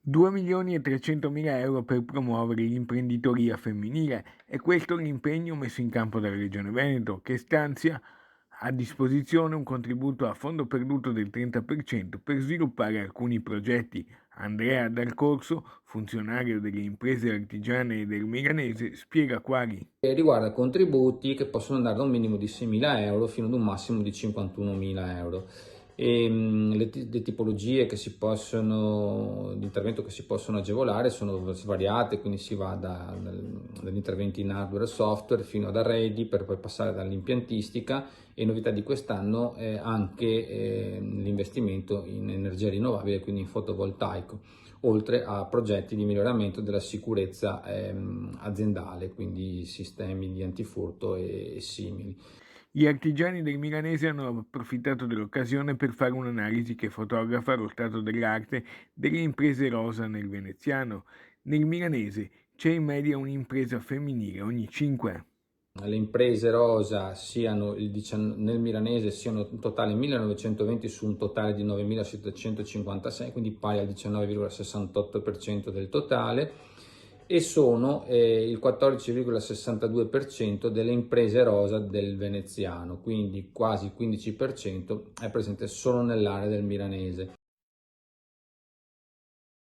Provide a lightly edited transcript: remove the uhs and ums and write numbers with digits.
2.300.000 € per promuovere l'imprenditoria femminile. È questo l'impegno messo in campo dalla Regione Veneto, che stanzia a disposizione un contributo a fondo perduto del 30% per sviluppare alcuni progetti. Andrea Dal Corso, funzionario delle imprese artigiane del Milanese, spiega quali. E riguarda contributi che possono andare da un minimo di 6.000 euro fino ad un massimo di 51.000 euro. Le tipologie di intervento che si possono agevolare sono svariate, quindi si va dagli interventi in hardware e software fino ad arredi, per poi passare dall'impiantistica, e novità di quest'anno è anche l'investimento in energia rinnovabile, quindi in fotovoltaico, oltre a progetti di miglioramento della sicurezza aziendale, quindi sistemi di antifurto e simili. Gli artigiani del Milanese hanno approfittato dell'occasione per fare un'analisi che fotografa lo stato dell'arte delle imprese rosa nel veneziano. Nel Milanese c'è in media un'impresa femminile ogni 5. Le imprese rosa nel milanese siano in totale 1920 su un totale di 9756, quindi pari al 19,68% del totale, e sono il 14,62% delle imprese rosa del veneziano, quindi quasi il 15% è presente solo nell'area del milanese.